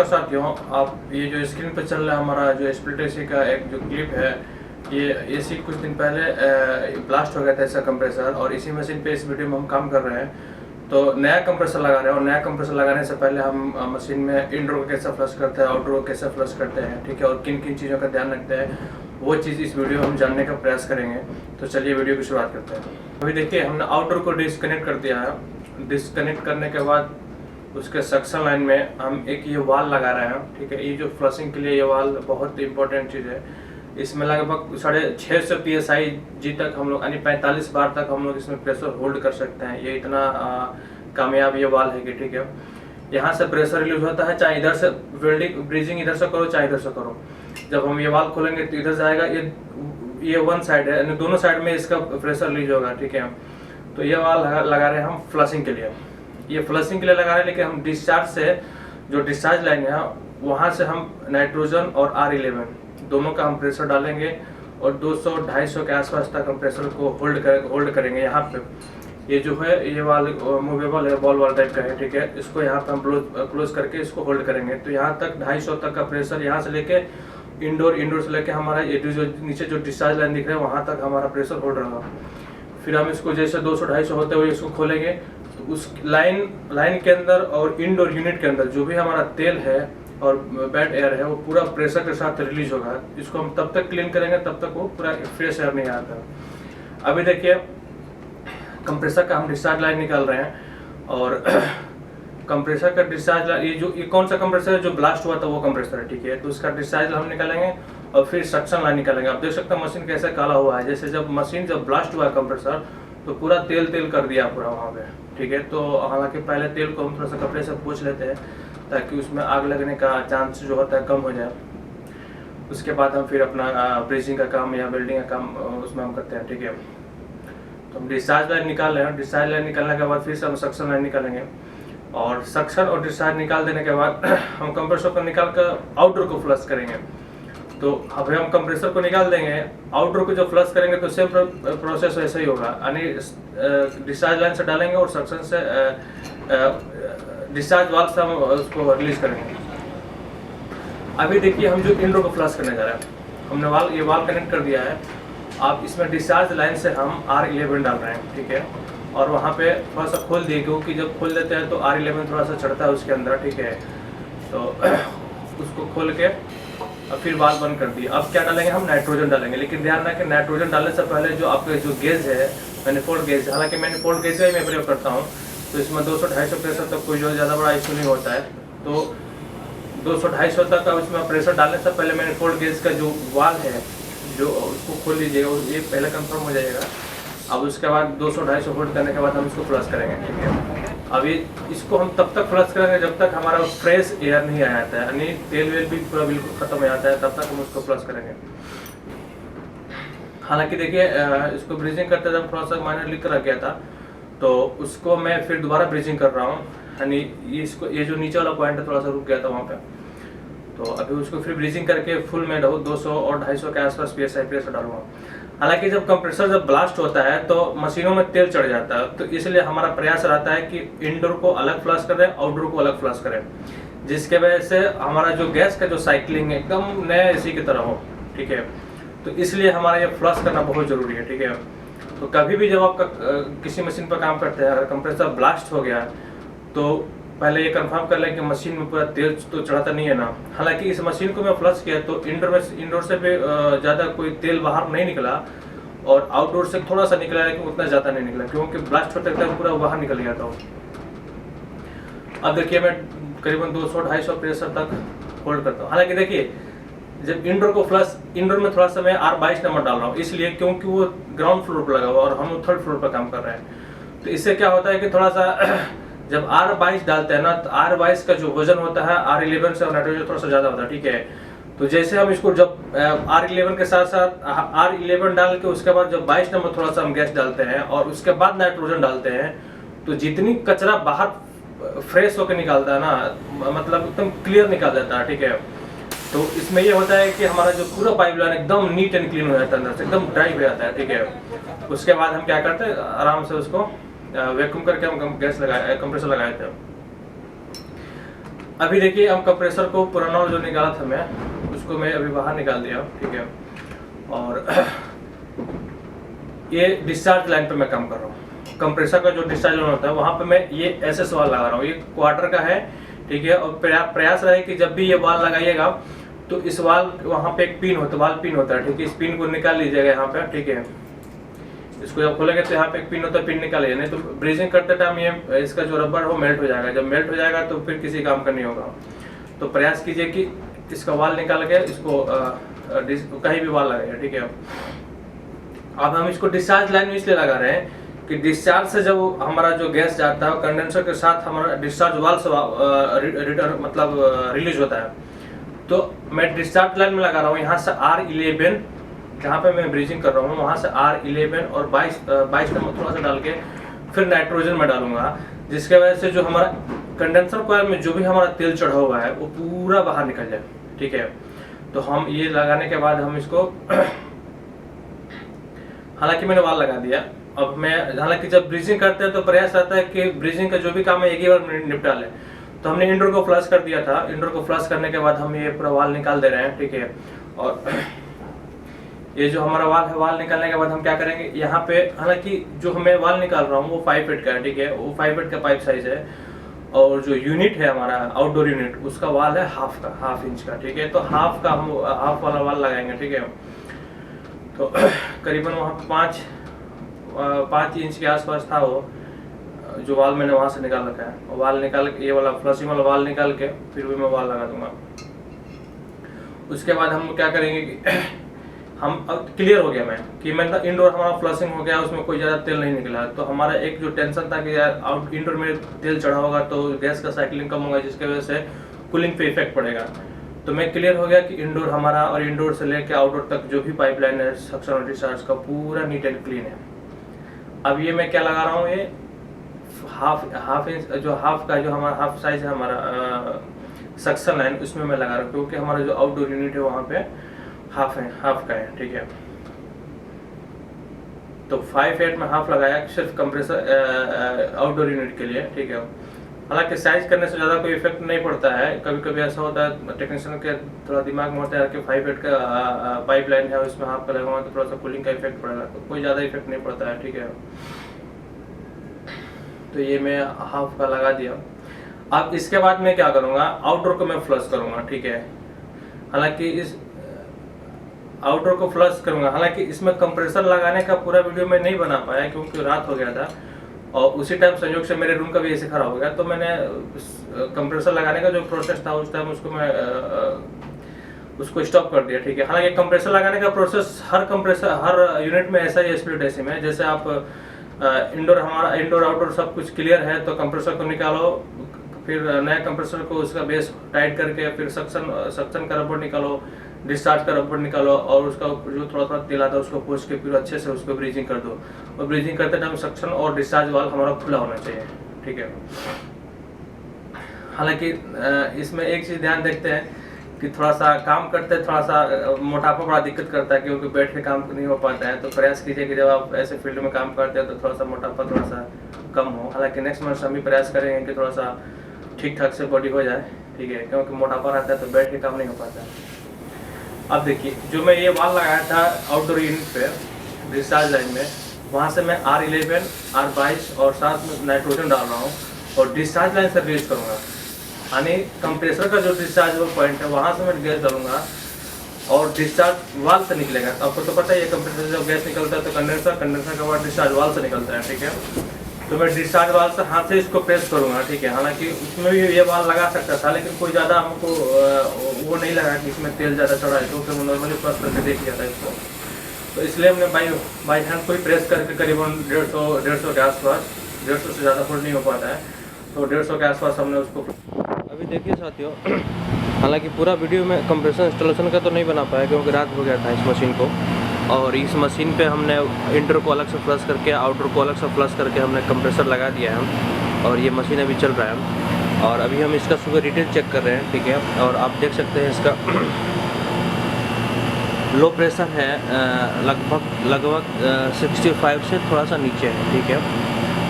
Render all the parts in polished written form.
साथियों, आप ये जो स्क्रीन पर चल रहा है हमारा जो स्प्लिट एसी का एक जो क्लिप है, ये एसी कुछ दिन पहले ब्लास्ट हो गया था इसका कंप्रेसर, और इसी मशीन पे इस वीडियो में हम काम कर रहे हैं। तो नया कंप्रेसर लगा रहे हैं, और नया कंप्रेसर लगाने से पहले हम मशीन में इनडोर को कैसे फ्लश करते हैं, आउटडोर को कैसे फ्लश करते हैं, ठीक है, और किन किन चीज़ों का ध्यान रखते हैं, वो चीज़ इस वीडियो में हम जानने का प्रयास करेंगे। तो चलिए वीडियो की शुरुआत करते हैं। अभी देखिए, हमने आउटडोर को डिस्कनेक्ट कर दिया है। डिस्कनेक्ट करने के बाद उसके सक्शन लाइन में हम एक ये वाल लगा रहे हैं, ठीक है। ये जो फ्लशिंग के लिए ये वाल बहुत इंपॉर्टेंट चीज़ है। इसमें लगभग 650 PSI तक हम लोग, यानी 45 बार तक हम लोग इसमें प्रेशर होल्ड कर सकते हैं। ये इतना कामयाब ये वाल है कि ठीक है, यहाँ से प्रेशर रिलीज होता है, चाहे इधर से वेल्डिंग ब्रीजिंग इधर से करो चाहे इधर से करो। जब हम ये वाल खोलेंगे तो इधर से आएगा, ये वन साइड है, यानी दोनों साइड में इसका प्रेशर रिलीज होगा, ठीक है। तो ये वाल लगा रहे हैं हम फ्लशिंग के लिए। ये फ्लशिंग के लिए लगा रहे हैं, लेकिन हम डिस्चार्ज से जो डिस्चार्ज लाइन है वहाँ से हम नाइट्रोजन और R11 दोनों का हम प्रेशर डालेंगे, और 200-250 के आसपास तक हम प्रेशर को होल्ड करेंगे। यहाँ पे ये जो है ये वाल मूवेबल है, बॉल वाल टाइप का है, ठीक है। इसको यहाँ पे हम क्लोज करके इसको होल्ड करेंगे। तो यहाँ तक 250 तक का प्रेशर, यहाँ से लेके इंडोर से लेके हमारा ये जो नीचे जो डिस्चार्ज लाइन दिख रहा है वहाँ तक हमारा प्रेशर होल्ड रहा। फिर हम इसको जैसे 200-250 होते हुए इसको खोलेंगे, तो उस लाइन के अंदर और इंडोर यूनिट के अंदर जो भी हमारा तेल है और बैड एयर है वो पूरा प्रेशर के साथ रिलीज होगा। इसको हम तब तक क्लीन करेंगे तब तक वो पूरा फ्रेश एयर नहीं आता। अभी देखिए, कंप्रेसर का हम डिस्चार्ज लाइन निकाल रहे हैं, और कंप्रेसर का डिस्चार्ज लाइन, ये कौन सा कंप्रेसर है जो ब्लास्ट हुआ था वो कंप्रेसर है, ठीक है। तो उसका डिस्चार्ज हम निकालेंगे और फिर सक्शन लाइन निकालेंगे। आप देख सकते हैं मशीन कैसे काला हुआ है, जैसे जब ब्लास्ट हुआ है कंप्रेसर तो पूरा तेल कर दिया पूरा वहाँ पे, ठीक है। तो हालांकि पहले तेल को हम थोड़ा सा कपड़े से पोंछ लेते हैं ताकि उसमें आग लगने का चांस जो होता है कम हो जाए। उसके बाद हम फिर अपना ब्रीजिंग का काम या वेल्डिंग का काम उसमें हम करते हैं, ठीक है। तो हम डिस्चार्ज लाइन निकाल रहे हैं। डिस्चार्ज लाइन निकालने के बाद फिर से हम सक्शन लाइन निकालेंगे, और सक्शन और डिस्चार्ज निकाल देने के बाद हम कंप्रेसर को निकाल कर आउटडोर को फ्लश करेंगे। तो अभी हम कंप्रेसर को निकाल देंगे, आउटडोर को जो फ्लश करेंगे तो सेम प्रोसेस वैसे ही होगा, यानी डिस्चार्ज लाइन से डालेंगे और सक्शन से डिस्चार्ज वाल्व से हम उसको रिलीज करेंगे। अभी देखिए, हम जो इंडोर को फ्लश करने जा रहे हैं, हमने ये वाल कनेक्ट कर दिया है। आप इसमें डिस्चार्ज लाइन से हम R11 डाल रहे हैं, ठीक है। और वहाँ पे थोड़ा सा खोल दिए, क्योंकि जब खोल देते हैं तो R11 थोड़ा सा चढ़ता है उसके अंदर, ठीक है। तो उसको खोल के और फिर वाल बंद कर दिए। अब क्या डालेंगे, हम नाइट्रोजन डालेंगे। लेकिन ध्यान रखें, नाइट्रोजन डालने से पहले जो आपके जो गेज है, मैनिफोल्ड गेज, हालांकि मैनिफोल्ड गेज का ही मैं प्रयोग करता हूँ, तो इसमें 200-250 प्रेशर तक कोई जो ज़्यादा बड़ा इशू नहीं होता है। तो 200-250 तक का उसमें प्रेशर डालने से पहले मैनिफोल्ड गेज का जो वाल है जो उसको खोल लीजिएगा, ये पहले कंफर्म हो जाएगा। अब उसके बाद 200-250 होल्ड करने के बाद हम इसको फ्लश करेंगे, ठीक है। अब इसको हम तब तक फ्लश करेंगे जब तक हमारा फ्रेश एयर नहीं आ जाता है, यानी तेल वेल भी पूरा बिल्कुल खत्म हो जाता है, तब तक हम उसको फ्लश करेंगे। हालांकि देखिए, इसको ब्रीजिंग करते जब थोड़ा सा माइनर लीक रह गया था, तो उसको मैं फिर दोबारा ब्रीजिंग कर रहा हूँ, यानी ये जो नीचे वाला पॉइंट है थोड़ा सा रुक गया था वहाँ पे। तो अभी उसको फिर ब्रीजिंग करके फुल में 200 और 250 के आसपास PSI प्रेशर डालूंगा। हालांकि जब कंप्रेसर ब्लास्ट होता है तो मशीनों में तेल चढ़ जाता है, तो इसलिए हमारा प्रयास रहता है कि इंडोर को अलग फ्लश करें, आउटडोर को अलग फ्लश करें, जिसके वजह से हमारा जो गैस का जो साइकिलिंग है एकदम नया एसी की तरह हो, ठीक है। तो इसलिए हमारा ये फ्लश करना बहुत ज़रूरी है, ठीक है। तो कभी भी जब आप किसी मशीन पर काम करते हैं, अगर कंप्रेसर ब्लास्ट हो गया तो पहले ये कंफर्म कर लें कि मशीन में पूरा तेल तो चढ़ाता नहीं है ना। हालांकि इस मशीन को मैं फ्लश किया तो इंडोर से भी ज़्यादा कोई तेल बाहर नहीं निकला, और आउटडोर से थोड़ा सा निकला, लेकिन उतना ज़्यादा नहीं निकला, क्योंकि ब्लास्ट होते तक पूरा बाहर निकल गया था। अब देखिए, मैं करीबन 200-250 प्रेशर तक होल्ड करता हूँ। हालांकि देखिए, जब इंडोर में थोड़ा सा मैं R22 नंबर डाल रहा हूँ, इसलिए क्योंकि वो ग्राउंड फ्लोर पर लगा हुआ और हम 3rd फ्लोर पर काम कर रहे हैं। तो इससे क्या होता है कि थोड़ा सा जब R22 डालते हैं ना, तो R22 का जो वजन होता है R11 से और नाइट्रोजन थोड़ा सा ज़्यादा होता है, ठीक है। तो जैसे हम इसको जब R11 के साथ साथ R11 डाल के उसके बाद जब 22 नंबर थोड़ा सा हम गैस डालते हैं और उसके बाद नाइट्रोजन डालते हैं, तो जितनी कचरा बाहर फ्रेश होकर निकालता है ना, मतलब एकदम क्लियर निकाल देता है, ठीक है। तो इसमें ये होता है कि हमारा जो पूरा पाइपलाइन एकदम नीट एंड क्लीन हो जाता है, अंदर से एकदम ड्राई हो जाता है, ठीक है। उसके बाद हम क्या करते हैं, आराम से उसको वैक्यूम करके हम कंप्रेसर लगाए थे। अभी देखिए हम कंप्रेसर को पुराना जो निकाला था मैं उसको मैं अभी बाहर निकाल दिया, ठीक है। और ये डिस्चार्ज लाइन पे मैं काम कर रहा हूँ। कंप्रेसर का जो डिस्चार्ज लाइन होता है वहाँ पे मैं ये एसएस वाल लगा रहा हूँ। ये क्वार्टर का है, ठीक है। और प्रयास रहे कि जब भी ये वाल लगाइएगा तो इस वाल वहाँ पे एक पिन होता है, वाल पिन होता है, ठीक है। इस पिन को निकाल लीजिएगा यहाँ पे, ठीक है। इसको जब खोलेंगे तो यहाँ पे एक पिन होता है, पिन निकाल लीजिए, नहीं तो ब्रीजिंग करते टाइम ये इसका जो रबर हो मेल्ट हो जाएगा। जब मेल्ट हो जाएगा तो फिर किसी काम का नहीं होगा। तो प्रयास कीजिए कि इसका वाल निकाल के इसको कहीं भी वाल लगाइए, ठीक है। अब हम इसको डिस्चार्ज लाइन में इसलिए लगा रहे हैं कि डिस्चार्ज से जब हमारा जो गैस जाता है कंडेंसर के साथ हमारा डिस्चार्ज वाल से रिटर्न मतलब रिलीज होता है। तो मैं डिस्चार्ज लाइन में लगा रहा हूँ यहाँ से R11 जहाँ पे मैं ब्रीजिंग कर रहा हूँ वहाँ से R11 और 22 नंबर थोड़ा सा डाल के फिर नाइट्रोजन में डालूंगा, जिसके वजह से जो हमारा कंडेंसर कॉइल में जो भी हमारा तेल चढ़ा हुआ है वो पूरा बाहर निकल जाए, ठीक है। तो हम ये लगाने के बाद हम इसको हालांकि मैंने वाल लगा दिया। अब मैं हालांकि जब ब्रीजिंग करते हैं तो प्रयास रहता है कि ब्रीजिंग का जो भी काम है एक ही बार निपटा लें। तो हमने इंडोर को फ्लश कर दिया था। इंडोर को फ्लश करने के बाद हम ये पूरा वाल निकाल दे रहे हैं, ठीक है। और ये जो हमारा वाल है, वाल निकालने के बाद हम क्या करेंगे, यहाँ पे हालांकि जो मैं वाल निकाल रहा हूँ वो 5 फीट का है, ठीक है। वो 5 फीट का पाइप साइज है। और जो यूनिट है हमारा आउटडोर यूनिट उसका वाल है हाफ इंच का, ठीक है। तो हाफ वाला वाल लगाएंगे, ठीक है। तो करीबन वहाँ पे 5 इंच के आसपास था वो जो वाल मैंने वहाँ से निकाल रखा है। वाल निकाल के ये वाला फ्लशिंग वाला वाल निकाल के फिर भी मैं वाल लगा दूंगा। उसके बाद हम क्या करेंगे कि हम अब क्लियर हो गया मैं कि मतलब इंडोर हमारा फ्लशिंग हो गया, उसमें कोई ज़्यादा तेल नहीं निकला। तो हमारा एक जो टेंशन था कि यार आउट इंडोर में तेल चढ़ा होगा तो गैस का साइकिलिंग कम होगा, जिसकी वजह से कूलिंग पे इफेक्ट पड़ेगा। तो मैं क्लियर हो गया कि इंडोर हमारा और इंडोर से लेकर आउटडोर तक जो भी पाइपलाइन है सक्शन और डिस्चार्ज का पूरा नीट एंड क्लीन है। अब ये मैं क्या लगा रहा हूँ, ये हाफ इंच जो हाफ का जो हमारा हाफ साइज है हमारा सक्शन लाइन उसमें मैं लगा रहा हूँ, क्योंकि हमारा जो आउटडोर यूनिट है वहाँ पे हाफ का है, ठीक है। तो 5/8 में हाफ लगाया सिर्फ कंप्रेसर आउटडोर यूनिट के लिए, ठीक है। हालांकि साइज करने से ज़्यादा कोई इफेक्ट नहीं पड़ता है। कभी कभी ऐसा होता है टेक्नीशियन के थोड़ा दिमाग में होता है कि 5/8 का पाइप लाइन है उसमें हाफ का लगाऊंगा तो थोड़ा सा कूलिंग का इफेक्ट पड़ेगा, तो कोई ज़्यादा इफेक्ट नहीं पड़ता है, ठीक है। तो ये मैं हाफ का लगा दिया। अब इसके बाद मैं क्या करूँगा, आउटडोर को मैं फ्लश करूँगा, ठीक है। हालांकि इस आउटडोर को फ्लश करूँगा, हालांकि इसमें कंप्रेसर लगाने का पूरा वीडियो मैं नहीं बना पाया क्योंकि रात हो गया था और उसी टाइम संयोग से मेरे रूम का भी एसी खराब हो गया। तो मैंने कंप्रेसर लगाने का जो प्रोसेस था उस टाइम उसको स्टॉप कर दिया, ठीक है। हालांकि कंप्रेसर लगाने का प्रोसेस हर यूनिट में ऐसा ही स्प्लिट एसी में, जैसे आप हमारा इंडोर आउटडोर सब कुछ क्लियर है तो कंप्रेसर को निकालो, फिर नया कंप्रेसर को उसका बेस टाइट करके फिर सक्शन का रबर निकालो, डिस्चार्ज का रबर निकालो और उसका जो थोड़ा थोड़ा तेल आता है उसको पोंछ के फिर अच्छे से उसको ब्रीजिंग कर दो। और ब्रीजिंग करते टाइम सक्शन और डिस्चार्ज वाल्व हमारा खुला होना चाहिए, ठीक है। हालांकि इसमें एक चीज़ ध्यान देखते हैं कि थोड़ा सा काम करते हैं, थोड़ा सा मोटापा बड़ा दिक्कत करता है क्योंकि बैठ के काम नहीं हो पाता है। तो प्रयास कीजिए कि जब आप ऐसे फील्ड में काम करते हैं तो थोड़ा सा मोटापा थोड़ा सा कम हो। हालांकि नेक्स्ट मंथ हम भी प्रयास करेंगे कि थोड़ा सा ठीक ठाक से बॉडी हो जाए, ठीक है, क्योंकि मोटापा रहता है तो बैठ के काम नहीं हो पाता है। अब देखिए जो मैं ये वाल लगाया था आउटडोर यूनिट पे डिस्चार्ज लाइन में, वहाँ से मैं R11, R22 और साथ में नाइट्रोजन डाल रहा हूँ और डिस्चार्ज लाइन से रिलीज करूँगा। यानी कंप्रेसर का जो डिस्चार्ज पॉइंट है वहाँ से मैं गैस डालूंगा और डिस्चार्ज वाल से निकलेगा। आपको तो पता ही है कंप्रेसर जब गैस निकलता है तो कंडेंसर का बाद डिस्चार्ज वाल से निकलता है, ठीक है। तो मैं डिस्चार्ज वाल से हाथ से इसको प्रेस करूँगा, ठीक है। हालांकि उसमें भी ये वाल लगा सकता था लेकिन कोई ज़्यादा हमको वो नहीं लगा कि इसमें तेल ज़्यादा चढ़ा है, क्योंकि मैं नॉर्मली प्रेस करके देख लिया था इसको। तो इसलिए हमने बाई हैंड को ही प्रेस करके करीबन 150 के आसपास, 150 से ज़्यादा फुल नहीं हो पाता है, तो 150 के आसपास हमने उसको। अभी देखिए साथियों, हालांकि पूरा वीडियो में कंप्रेसर इंस्टॉलेशन का तो नहीं बना पाया क्योंकि रात हो गया था इस मशीन को। और इस मशीन पे हमने इंडोर को अलग से फ्लश करके आउटडोर को अलग से फ्लश करके हमने कंप्रेसर लगा दिया है और ये मशीन अभी चल रहा है। और अभी हम इसका शुगर डिटेल चेक कर रहे हैं, ठीक है। और आप देख सकते हैं इसका लो प्रेशर है, लगभग 65 से थोड़ा सा नीचे है, ठीक है।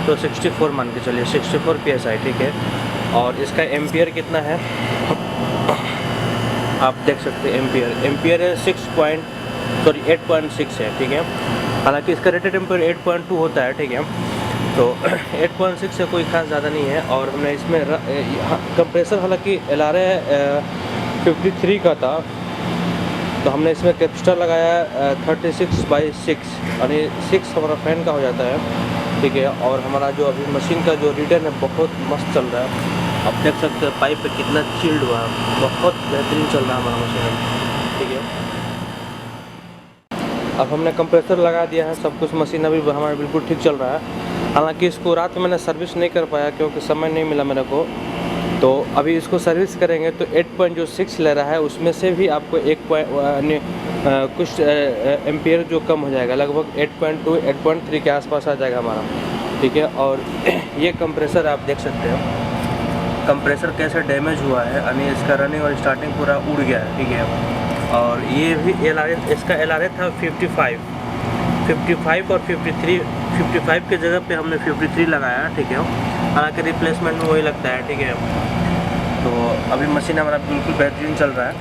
तो 64 मान के चलिए, 64 PSI, ठीक है। और इसका एम्पियर कितना है आप देख सकते हैं। एम्पियर है 8.6 है, ठीक है। हालांकि इसका रेटेड एम्पियर 8.2 होता है, ठीक है। तो 8.6 से कोई खास ज़्यादा नहीं है। और हमने इसमें कंप्रेसर हालांकि LRA 53 का था, तो हमने इसमें कैपेसिटर लगाया 36/6 यानी 6 हमारा फैन का हो जाता है, ठीक है। और हमारा जो अभी मशीन का जो रीडर है बहुत मस्त चल रहा है, आप देख सकते हैं पाइप पे कितना चिल्ड हुआ है, बहुत बेहतरीन चल रहा है हमारा मशीन, ठीक है। अब हमने कंप्रेसर लगा दिया है, सब कुछ मशीन अभी हमारा बिल्कुल ठीक चल रहा है। हालांकि इसको रात में मैंने सर्विस नहीं कर पाया क्योंकि समय नहीं मिला मेरे को, तो अभी इसको सर्विस करेंगे तो 8.6 ले रहा है, उसमें से भी आपको कुछ एम्पियर जो कम हो जाएगा, लगभग 8.2 8.3 के आसपास आ जाएगा हमारा, ठीक है। और ये कंप्रेसर आप देख सकते हैं कंप्रेसर कैसे डैमेज हुआ है, यानी इसका रनिंग और स्टार्टिंग पूरा उड़ गया है, ठीक है। और ये भी इसका LRA था 55 और 55 के जगह पे हमने 53 लगाया, ठीक है। हालांकि रिप्लेसमेंट में वही लगता है, ठीक है। तो अभी मशीन हमारा बिल्कुल बेहतरीन चल रहा है।